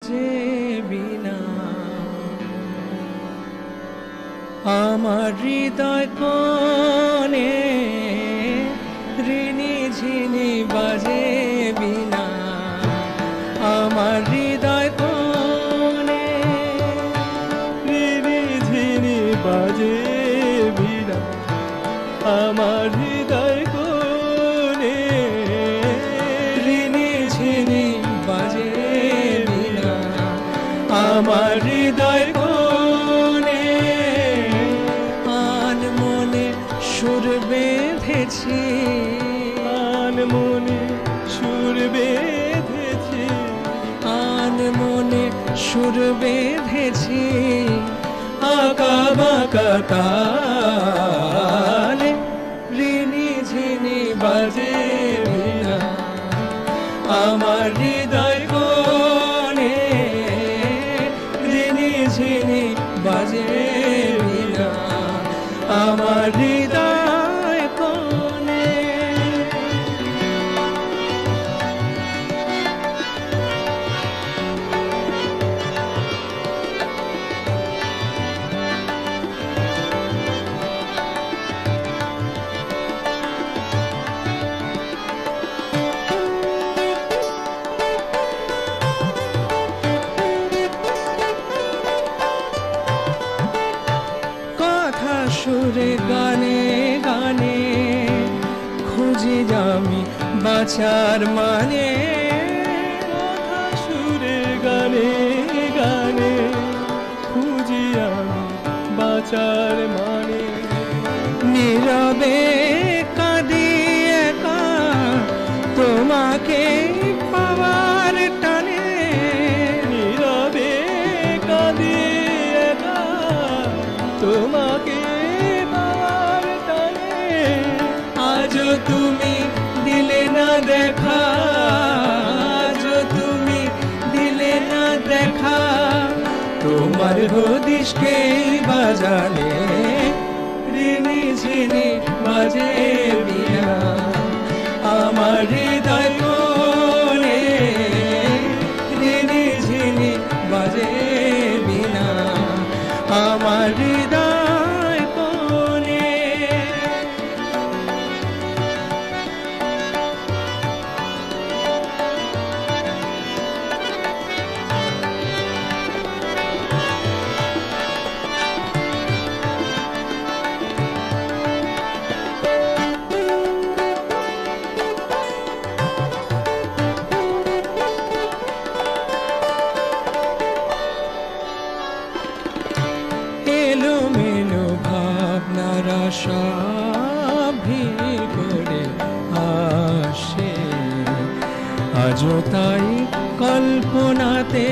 বাজে বিনা আমার হৃদয় কোণে ঋণী ঝিনি বাজে বিনা আমার হৃদয় কোণে ঋণী ঝিনি বাজে বিনা আমার হৃদয় কোণে ঋণী ঝিনি বাজে বিনা আমার হৃদয় কোণে আন মনে সুর বেঁধেছি আন মনে সুর বেঁধেছি আন মনে সুর বেঁধেছি আঁকা বাঁকা তালে ঋণী ঝিনি বাজে বিনা আমার হৃদয় কোণে ঋণী ঝিনি বাজে বিনা আমার হৃদয় কোণে সুরে গানে গানে খুঁজি আমি বাঁচার মানে কথা সুরে গানে গানে খুঁজি আমি বাঁচার মানে নীরবে কাঁদি একা তোমাকে পাওয়ার টানে নীরবে কাঁদি একা তোমাকে আজও তুমি দিলে না দেখা আজও তুমি দিলে না দেখা তোমার হদিশকে বাজানে ঋণী ঝিনি বাজে বিনা আমার হৃদয় কোণে ঋণী ঝিনি বাজে বিনা আমার হৃদয় কোণে এলোমেলো ভাবনারা সব ভিড় করে আসে আজও তাই কল্পনাতে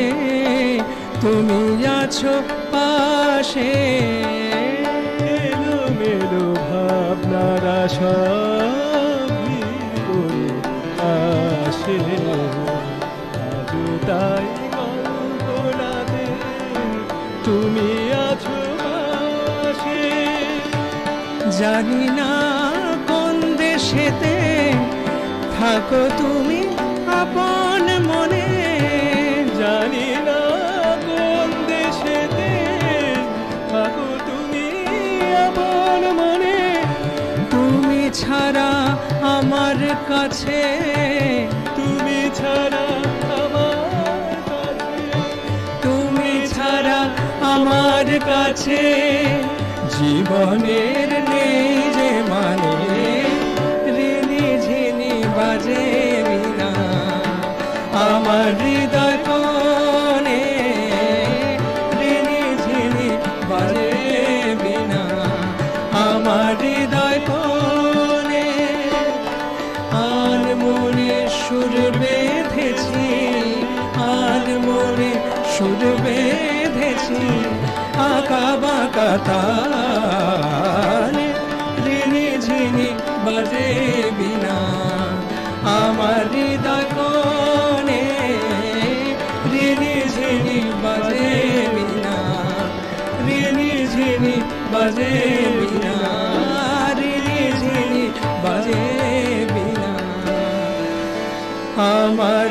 তুমি আছো পাশে এলোমেলো ভাবনারা সব ভিড় করে আসে আজও তাই কল্পনাতে তুমি আছো পাশে জানি না কোন দেশেতে থাকো তুমি আপন মনে জানি না কোন দেশেতে থাকো তুমি আপন মনে তুমি ছাড়া আমার কাছে তুমি ছাড়া আমার কাছে তুমি ছাড়া আমার কাছে জীবনের নেই যে মানে ঋণী ঝিনি বাজে বিনা আমার হৃদয় কোণে ঋণী ঝিনি বাজে বিনা আমার হৃদয় কোণে আন মনে সুর বেঁধেছি আন মনে সুর বেঁধেছি আঁকা বাঁকা তালে ঋণী ঝিনি বাজে বিনা আমার হৃদয় কোণে ঋণী ঝিনি বাজে বিনা ঋণী ঝিনি বাজে বিনা ঋণী ঝিনি বাজে বিনা আমার